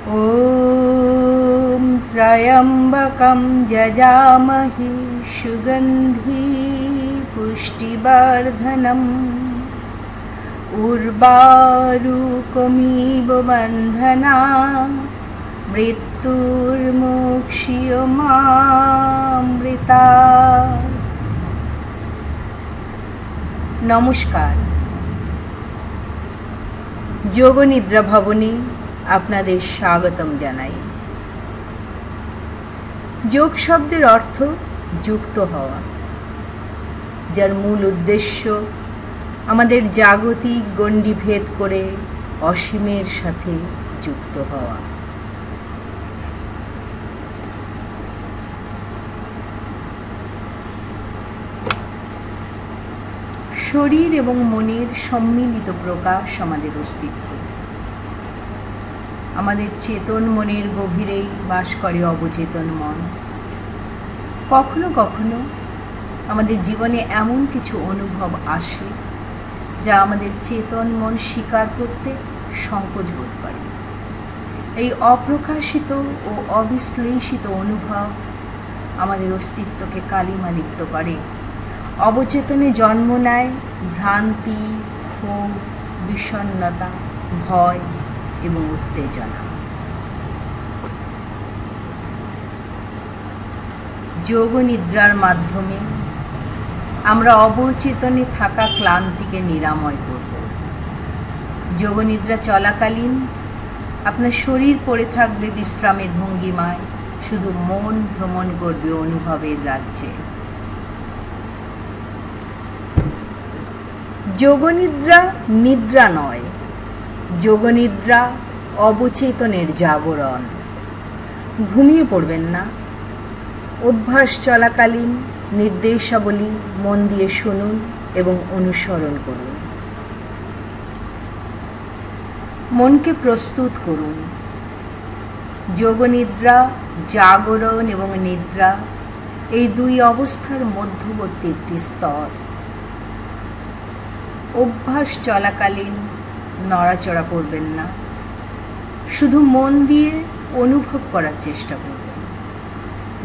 ॐ त्र्यम्बकं यजामहे सुगन्धि पुष्टिवर्धनम् उर्वारुकमिव बन्धनान् मृत्युर्मुक्षीयमामृतात्। নমস্কার। যোগনিদ্রা ভবনে আপনাদের স্বাগতম জানাই। যোগ শব্দের অর্থ যুক্ত হওয়া, যার মূল উদ্দেশ্য আমাদের জাগতিক গণ্ডি ভেদ করে অসীমের সাথে যুক্ত হওয়া। শরীর এবং মনের সম্মিলিত প্রকাশ আমাদের অস্তিত্ব। আমাদের চেতন মনের গভীরেই বাস করে অবচেতন মন। কখনো কখনো আমাদের জীবনে এমন কিছু অনুভব আসে যা আমাদের চেতন মন স্বীকার করতে সংকোচ বোধ করে। এই অপ্রকাশিত ও অবিশ্লেষিত অনুভব আমাদের অস্তিত্বকে কালিমালিপ্ত করে। অবচেতনে জন্ম নেয় ভ্রান্তি, ক্ষোভ, বিষণ্ণতা, ভয় এবং উত্তেজনা। যোগ নিদ্রার মাধ্যমে আমরা অবচেতনে থাকা ক্লান্তিকে নিরাময় করব। যোগ নিদ্রা চলাকালীন আপনার শরীর পড়ে থাকবে বিশ্রামের ভঙ্গিমায়, শুধু মন ভ্রমণ করবে অনুভবের রাজ্যে। যোগনিদ্রা নিদ্রা নয়, যোগনিদ্রা অবচেতনের জাগরণ। ঘুমিয়ে পড়বেন না। অভ্যাস চলাকালীন নির্দেশাবলী মন দিয়ে শুনুন এবং অনুসরণ করুন। মনকে প্রস্তুত করুন। যোগনিদ্রা, জাগরণ এবং নিদ্রা এই দুই অবস্থার মধ্যবর্তী একটি স্তর। অভ্যাস চলাকালীন নড়াচড়া করবেন না, শুধু মন দিয়ে অনুভব করার চেষ্টা করবেন।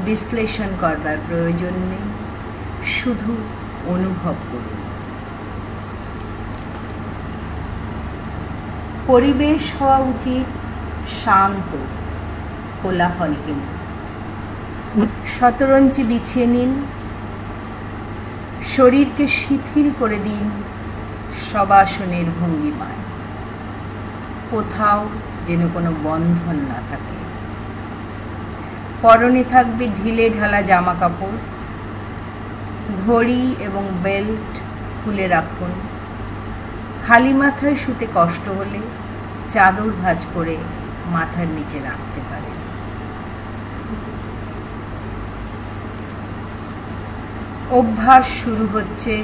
বিশ্লেষণ করবার প্রয়োজন নেই, শুধু অনুভব করুন। পরিবেশ হওয়া উচিত শান্ত, কোলাহলহীন। শতরঞ্চি বিছিয়ে নিন, শরীরকে শিথিল করে দিন শবাসনের ভঙ্গিমায়। কোথাও যেন কোনো বন্ধন না থাকে। পরনে থাকবে ঢিলে ঢালা জামা কাপড়। ঘড়ি এবং বেল্ট খুলে রাখুন। খালি মাথায় শুতে কষ্ট হলে চাদর ভাঁজ করে মাথার নিচে রাখতে পারেন। অভ্যাস শুরু হচ্ছে।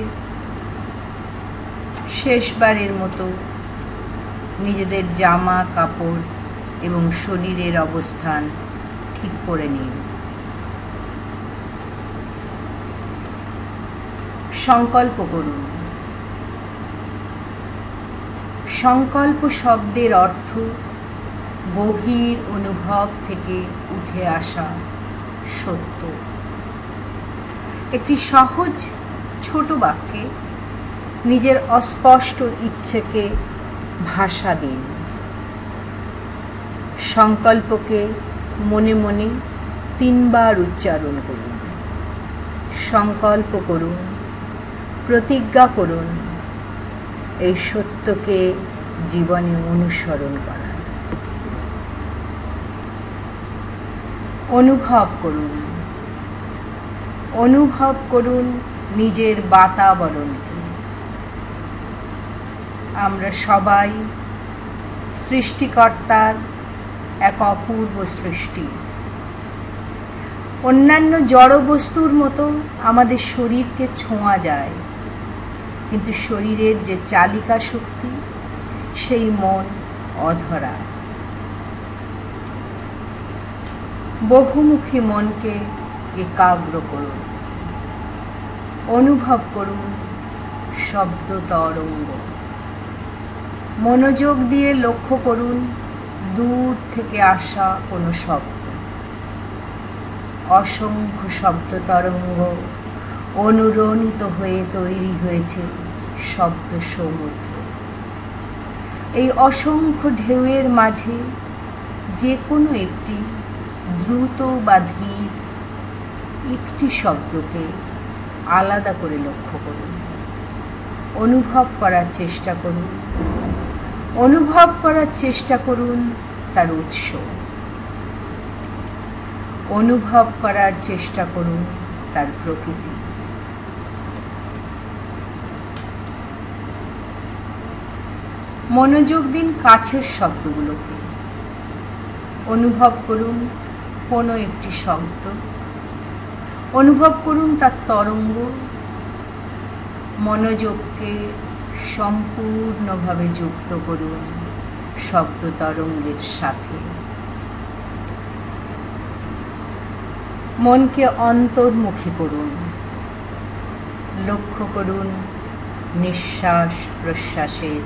শেষবারের মতো নিজেদের জামা কাপড় এবং শরীরের অবস্থান ঠিক করে নিন। সংকল্প করুন। সংকল্প শব্দের অর্থ গভীর অনুভব থেকে উঠে আসা সত্য। একটি সহজ ছোট বাক্যে নিজের অস্পষ্ট ইচ্ছেকে ভাষা দিন। সংকল্পকে মনে মনে 3 বার উচ্চারণ করুন। সংকল্প করুন, প্রতিজ্ঞা করুন এই সত্যকে জীবনে অনুসরণ করার। অনুভব করুন। অনুভব করুন নিজের বাতাবরণকে। আমরা সবাই সৃষ্টিকর্তার এক অপূর্ব সৃষ্টি। অন্যান্য জড় বস্তুর মতো আমাদের শরীরকে ছোঁয়া যায়, কিন্তু শরীরের যে চালিকা শক্তি, সেই মন অধরা। বহুমুখী মনকে একাগ্র করুন। অনুভব করুন শব্দ তরঙ্গ। মনোযোগ দিয়ে লক্ষ্য করুন দূর থেকে আসা কোনো শব্দ, অসংখ্য শব্দ তরঙ্গ অনুরণিত হয়ে তৈরি হয়েছে শব্দ সমুদ্র। এই অসংখ্য ঢেউয়ের মাঝে যে কোনো একটি দ্রুত বা ধীর একটি শব্দকে আলাদা করে লক্ষ্য করুন, অনুভব করার চেষ্টা করুন, অনুভব করার চেষ্টা করুন তার উৎস, অনুভব করার চেষ্টা করুন তার প্রকৃতি। মনোযোগ দিন কাছের শব্দগুলোকে, অনুভব করুন কোনো একটি শব্দ, অনুভব করুন তার তরঙ্গ, মনোযোগকে সম্পূর্ণভাবে যুক্ত করুন শব্দ তরঙ্গের সাথে। মনকে অন্তর্মুখী করুন, লক্ষ্য করুন নিঃশ্বাস প্রশ্বাসের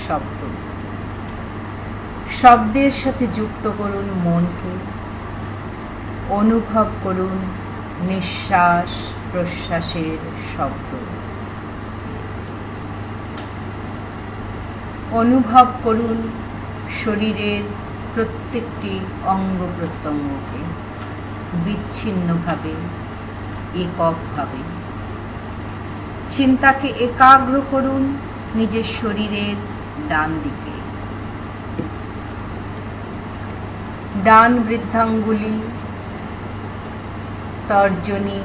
শব্দ, শব্দের সাথে যুক্ত করুন মনকে, অনুভব করুন নিঃশ্বাস প্রশ্বাসের শব্দ, অনুভব করুন শরীরের প্রত্যেকটি অঙ্গ প্রত্যঙ্গকে বিচ্ছিন্নভাবে, এককভাবে। চিন্তাকে একাগ্র করুন নিজের শরীরের ডান দিকে, ডান বৃদ্ধাঙ্গুলি, তর্জনী,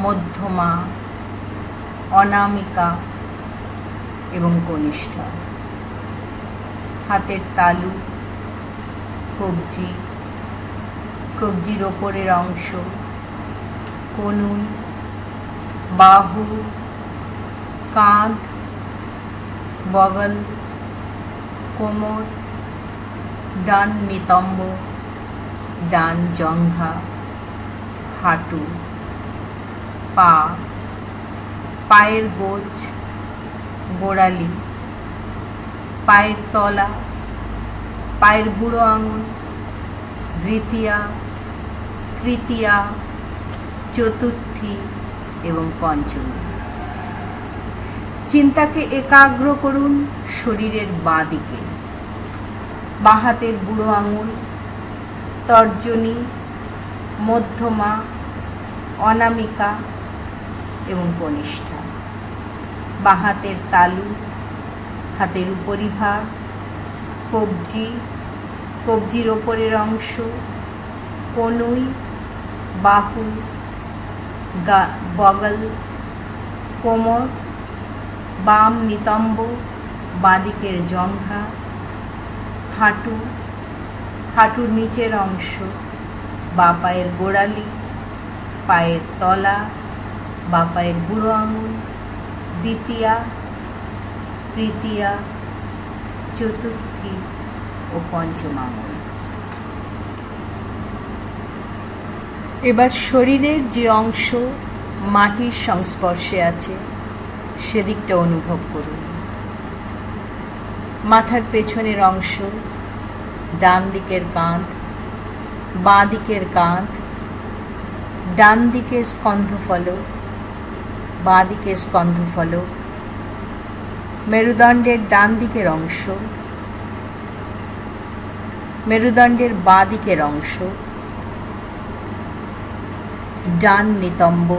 মধ্যমা, অনামিকা এবং কনিষ্ঠা, হাতের তালু, কবজি, কবজির ওপরের অংশ, কনুই, বাহু, কাঁধ, বগল, কোমর, ডান নিতম্ব, ডান জঙ্ঘা, হাঁটু, পা, পায়ের গোছ, গোড়ালি, পায়ের তলা, পায়ের বুড়ো আঙুল, দ্বিতীয়া, তৃতীয়া, চতুর্থী এবং পঞ্চমী। চিন্তাকে একাগ্র করুন শরীরের বাঁ দিকে, বাঁ হাতের বুড়ো আঙুল, তর্জনী, মধ্যমা, অনামিকা এবং কনিষ্ঠা, বাঁ হাতের তালু, হাতের উপরিভাগ, কবজি, কবজির ওপরের অংশ, কনুই, বাহু, বগল, কোমর, বাম নিতম্ব, বাঁদিকের জঙ্ঘা, হাঁটু, হাঁটুর নিচের অংশ, বাঁ পায়ের গোড়ালি, পায়ের তলা, বাঁ পায়ের বুড়ো আঙুল, দ্বিতীয়া, তৃতীয়া, চতুর্থী ও পঞ্চম আঙুল। এবার শরীরের যে অংশ মাটির সংস্পর্শে আছে সেদিকটা অনুভব করুন। মাথার পেছনের অংশ, ডান দিকের কাঁধ, বাঁ দিকের কাঁধ, ডান দিকের স্কন্ধফলক, বাঁ দিকের স্কন্ধফলক, মেরুদণ্ডের ডান দিকের অংশ, মেরুদণ্ডের বাঁ দিকের অংশ, ডান নিতম্ব,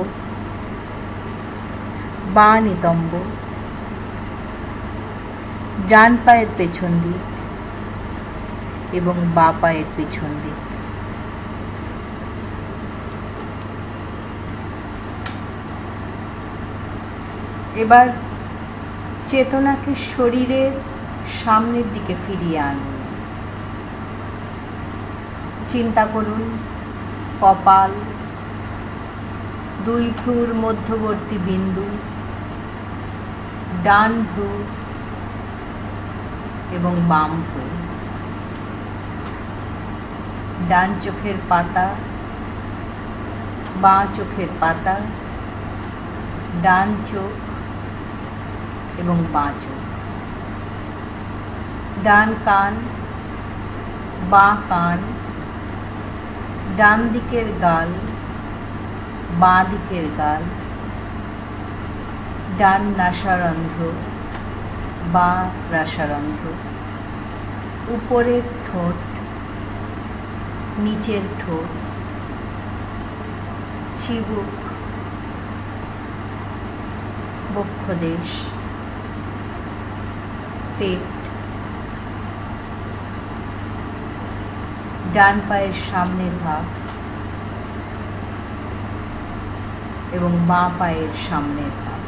বাঁ নিতম্ব, ডান পায়ের পেছন দিক এবং বাঁ পায়ের পেছন দিক। এবার চেতনাকে শরীরের সামনের দিকে ফিরিয়ে আনুন। চিন্তা করুন কপাল, দুই ভ্রুর মধ্যবর্তী বিন্দু, ডান ভ্রু এবং বাম ভ্রু, ডান চোখের পাতা, বাঁ চোখের পাতা, ডান চোখ এবং বাঁ চোখ, ডান কান, বাঁ কান, ডান দিকের গাল, বাঁ দিকের গাল, ডান নাসারন্ধ্র, বাঁ রাসারন্ধ্র, উপরের ঠোঁট, নিচের ঠোঁট, চিবুক, বক্ষদেশ, পেট, ডান পায়ের সামনের ভাগ এবং বাঁ পায়ের সামনের ভাগ।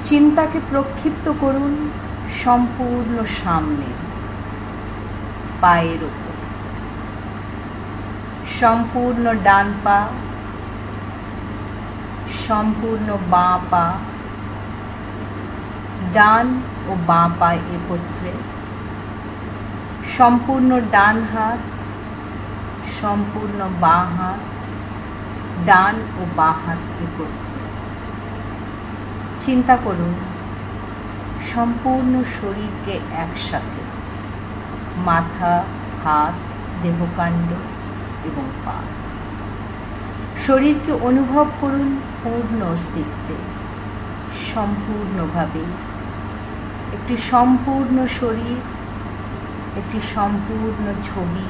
চিন্তাকে প্রক্ষিপ্ত করুন সম্পূর্ণ সামনে, পায়ের উপর, সম্পূর্ণ ডান পা, সম্পূর্ণ বাঁ পা, ডান ও বাঁ পা একত্রে, সম্পূর্ণ ডান হাত, সম্পূর্ণ বাঁ হাত, ডান ও বাঁ হাত একত্রে। চিন্তা করুন সম্পূর্ণ শরীরকে একসাথে, মাথা, হাত, দেহকাণ্ড এবং পা। শরীরকে অনুভব করুন পূর্ণ অস্তিত্বে, সম্পূর্ণভাবে। একটি সম্পূর্ণ শরীর, একটি সম্পূর্ণ ছবি,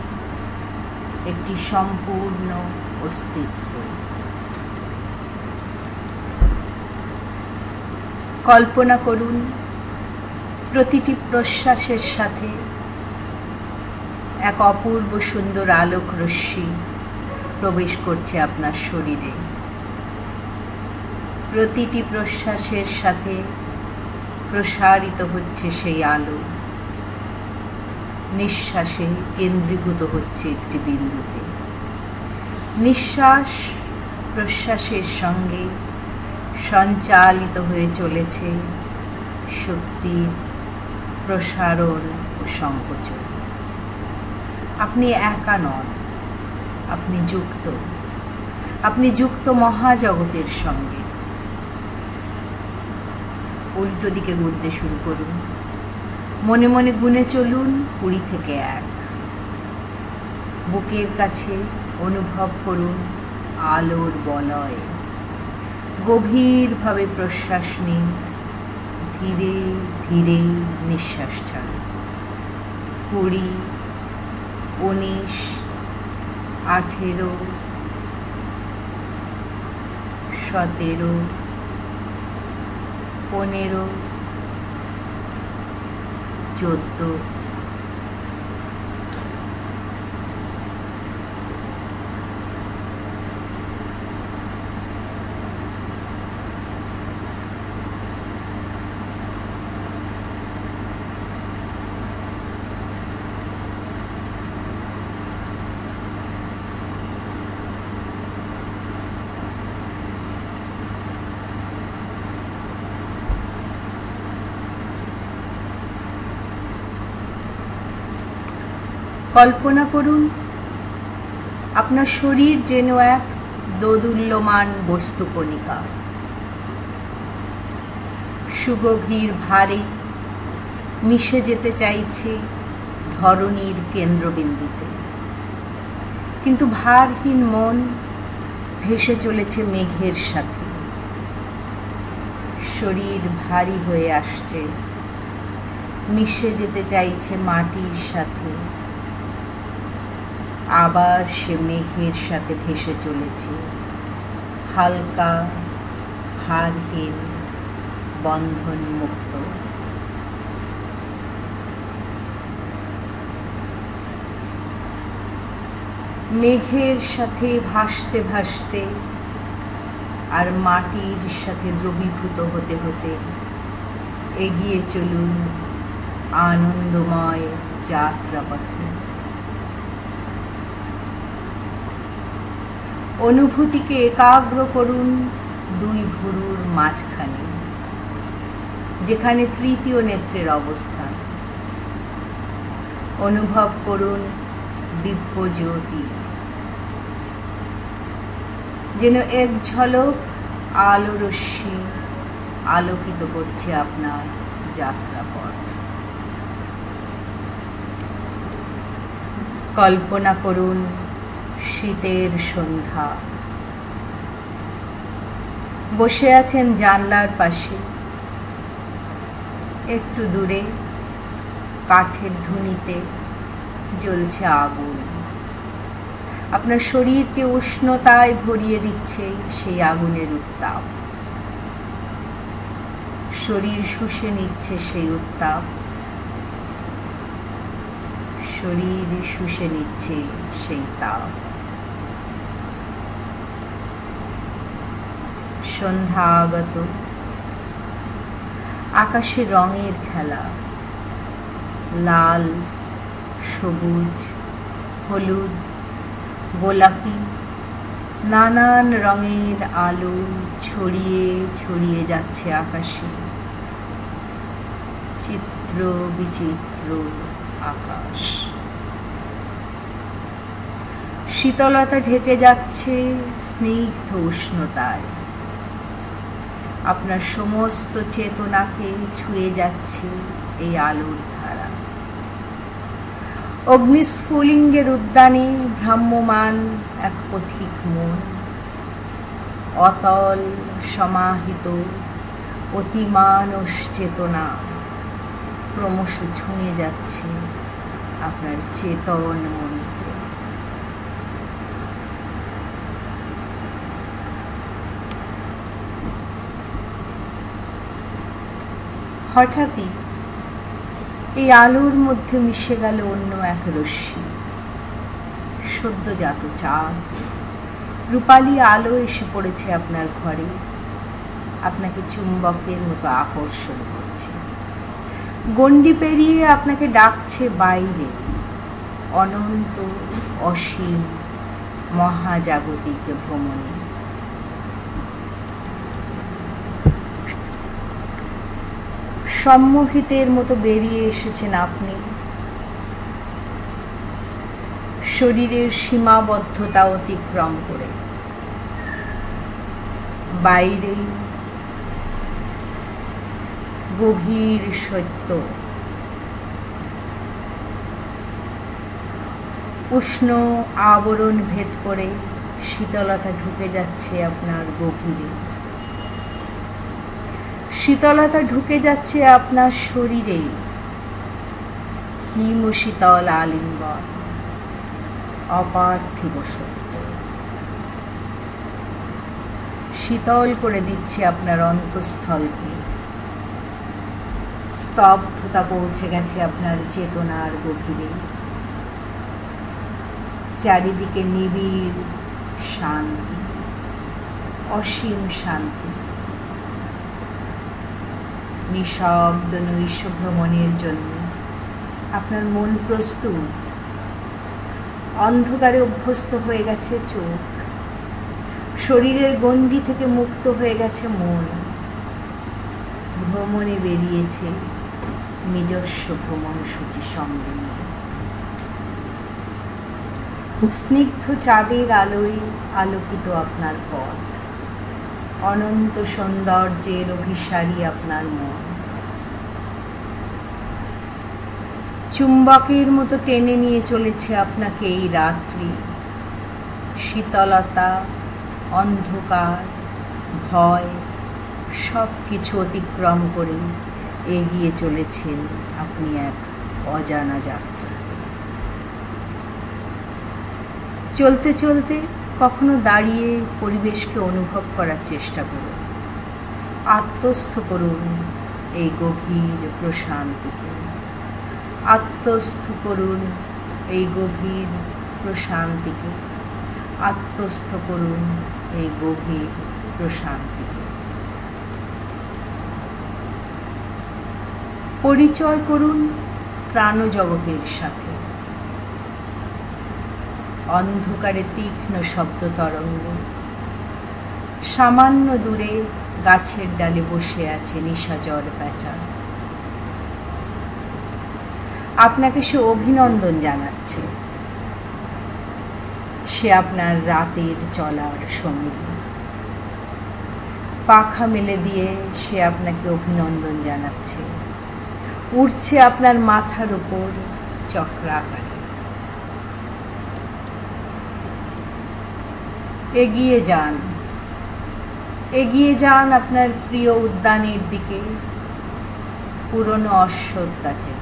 একটি সম্পূর্ণ অস্তিত্ব। কল্পনা করুন প্রতিটি প্রশ্বাসের সাথে এক অপূর্ব সুন্দর আলোক রশ্মি প্রবেশ করছে আপনার শরীরে। প্রতিটি প্রশ্বাসের সাথে প্রসারিত হচ্ছে সেই আলো, নিঃশ্বাসে কেন্দ্রীভূত হচ্ছে একটি বিন্দুতে। নিঃশ্বাস প্রশ্বাসের সঙ্গে সঞ্চালিত হয়ে চলেছে শক্তির প্রসারণ ও সংকোচন। আপনি একা নন, আপনি যুক্ত মহাজগতের সঙ্গে। উল্টো দিকে গুনতে শুরু করুন, মনে মনে গুনে চলুন 20 থেকে 1। বুকের কাছে অনুভব করুন আলোর বলয়। গভীরভাবে প্রশ্বাস নিন, ধীরে ধীরে নিঃশ্বাস ছাড়ুন। 20, 19, 18, 17, 15, 14, কল্পনা করুন আপনার শরীর যেন এক দোদুল্যমান বস্তুকণিকা, সুগভীর ভারে মিশে যেতে চাইছে ধরণীর কেন্দ্রবিন্দুতে, কিন্তু ভারহীন মন ভেসে চলেছে মেঘের সাথে। শরীর ভারী হয়ে আসছে, মিশে যেতে চাইছে মাটির সাথে, আবার সে মেঘের সাথে ভেসে চলেছে, হালকা, ভারহীন, বন্ধন মুক্ত। মেঘের সাথে ভাসতে ভাসতে আর মাটির সাথে দ্রবীভূত হতে হতে এগিয়ে চলুন আনন্দময় যাত্রাপথে। অনুভূতিকে একাগ্র করুন 2 ভুরুর মাঝখানে, যেখানে তৃতীয় নেত্রের অবস্থান। অনুভব করুন দিব্য জ্যোতি। যেন এক ঝলক আলো রশ্মি আলোকিত করছে আপনার যাত্রাপথ। কল্পনা করুন শীতের সন্ধ্যা, বসে আছেন জানলার পাশে, একটু দূরে কাঠের ধুনিতে জ্বলছে আগুন। আপনার শরীরকে উষ্ণতায় ভরিয়ে দিচ্ছে সেই আগুনের উত্তাপ। শরীর শুষে নিচ্ছে সেই উত্তাপ, শরীর শুষে নিচ্ছে সেই তাপ। সন্ধ্যা আগত, আকাশে রঙের খেলা, লাল, সবুজ, হলুদ, গোলাপি, নানান রঙের আলো ছড়িয়ে ছড়িয়ে যাচ্ছে আকাশে। চিত্র বিচিত্র আকাশ। শীতলতা ঢেকে যাচ্ছে স্নিগ্ধ উষ্ণতায়। আপনার সমস্ত চেতনাকে ছুঁয়ে যাচ্ছে এই আলোর ধারা। অগ্নিস্ফুলিঙ্গের উদ্যানে ভ্রাম্যমান এক পথিক মন, অতল সমাহিত অতিমানস চেতনা ক্রমশ ছুঁয়ে যাচ্ছে আপনার চেতন মনকে। হঠাৎই এই আলোর মধ্যে মিশে গেল অন্য এক রশ্মি, সদ্যজাত চাঁদ। রূপালী আলো এসে পড়েছে আপনার ঘরে, আপনাকে চুম্বকের মতো আকর্ষণ করছে। গণ্ডি পেরিয়ে আপনাকে ডাকছে বাইরে, অনন্ত অসীম মহাজাগতিক ভ্রমণে। সম্মোহিতের মতো বেরিয়ে এসেছেন আপনি। শরীরের সীমাবদ্ধতা অতিক্রম করে বাইরে গভীর সত্য, উষ্ণ আবরণ ভেদ করে শীতলতা ঢুকে যাচ্ছে আপনার গভীরে। শীতলতা ঢুকে যাচ্ছে আপনার শরীরে, হিম শীতল আলিঙ্গন, অপার্থিব সত্য। শীতল করে দিচ্ছে আপনার অন্তঃস্থলকে। স্তব্ধতা পৌঁছে গেছে আপনার চেতনার গভীরে। চারিদিকে নিবিড় শান্তি, অসীম শান্তি। নিঃশব্দ নৈশ ভ্রমণের জন্য আপনার মন প্রস্তুত। অন্ধকারে অভ্যস্ত হয়ে গেছে চোখ, শরীরের গণ্ডি থেকে মুক্ত হয়ে গেছে মন। ভ্রমণে বেরিয়েছে নিজস্ব ভ্রমণসূচি সঙ্গে নিয়ে। স্নিগ্ধ চাঁদের আলোয় আলোকিত আপনার পথ, অনন্ত সৌন্দর্যের অভিসারী আপনার মন। চুম্বকের মতো টেনে নিয়ে চলেছে আপনাকে এই রাত্রি। শীতলতা, অন্ধকার, ভয় সব কিছু অতিক্রম করে এগিয়ে চলেছেন আপনি এক অজানা যাত্রা। চলতে চলতে কখনো দাঁড়িয়ে পরিবেশকে অনুভব করার চেষ্টা করুন। আত্মস্থ করুন এই গভীর প্রশান্তিকে। আত্মস্থ করুন এই গভীর প্রশান্তিকে। আত্মস্থ করুন এই গভীর প্রশান্তিকে। পরিচয় করুন প্রাণজগতের সাথে। অন্ধকারে তীক্ষ্ণ শব্দ তরঙ্গ। সামান্য দূরে গাছের ডালে বসে আছে নিশাচর প্যাঁচা। আপনাকে সে অভিনন্দন জানাচ্ছে। সে আপনার রাতের চলার সঙ্গী। পাখা মেলে দিয়ে সে আপনাকে অভিনন্দন জানাচ্ছে, উড়ছে আপনার মাথার উপর চক্রাকারে। এগিয়ে যান, এগিয়ে যান আপনার প্রিয় উদ্যানের দিকে, পুরনো অশ্বত্থ গাছে।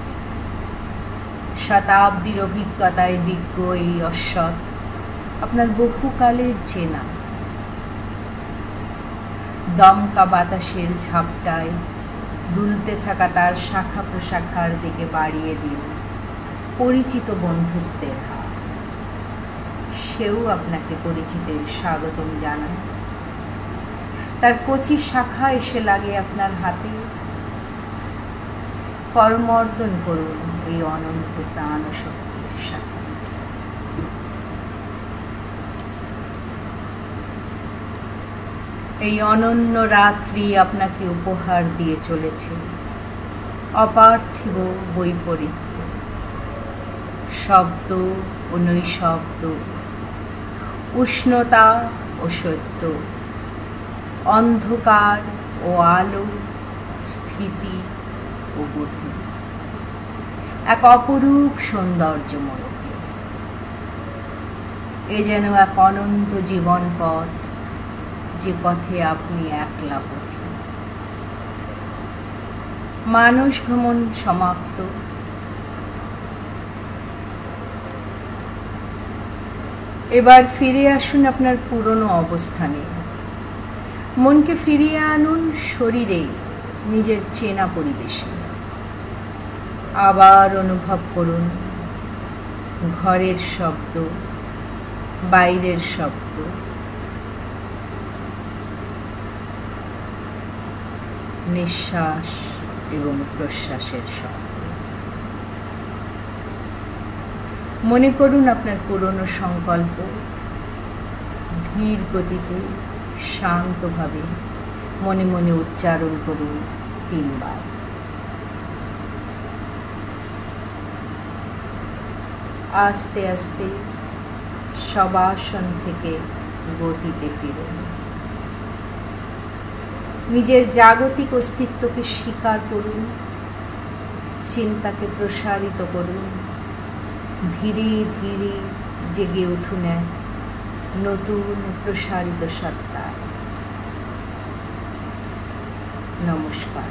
শতাব্দীর অভিজ্ঞতায় বিজ্ঞ এই অশ্বত্থ আপনার বহুকালের চেনা। দমকা বাতাসের ঝাপটায় দুলতে থাকা তার শাখা প্রশাখার দিকে বাড়িয়ে দিন পরিচিত বন্ধুত্বের হাত। সেও আপনাকে পরিচিতের স্বাগতম জানায়। তার কচি শাখা এসে লাগে আপনার হাতে। করমর্দন করুন এই অনন্ত প্রাণ শক্তির সাথে। এই অনন্য রাত্রি আপনাকে উপহার দিয়ে চলেছে অপার্থিব বৈপরীত্য, শব্দ ও নৈশব্দ, উষ্ণতা ও সত্য, অন্ধকার ও আলো, স্থিতি ও গতি, এক অপরূপ সৌন্দর্যময়। এ যেন এক অনন্ত জীবন পথ, যে পথে আপনি একলা পথী। মানস ভ্রমণ সমাপ্ত। এবার ফিরে আসুন আপনার পুরনো অবস্থানে। মনকে ফিরিয়ে আনুন শরীরে, নিজের চেনা পরিবেশে। আবার অনুভব করুন ঘরের শব্দ, বাইরের শব্দ, নিঃশ্বাস এবং প্রশ্বাসের শব্দ। মনে করুন আপনার পুরনো সংকল্প, ধীর গতিতে শান্তভাবে মনে মনে উচ্চারণ করুন 3 বার। আস্তে আস্তে শবাসন থেকে গতিতে ফিরুন। নিজের জাগতিক অস্তিত্বকে স্বীকার করুন, চিন্তাকে প্রসারিত করুন। ধীরে ধীরে জেগে উঠুন এক নতুন প্রসারিত সত্তায়। নমস্কার।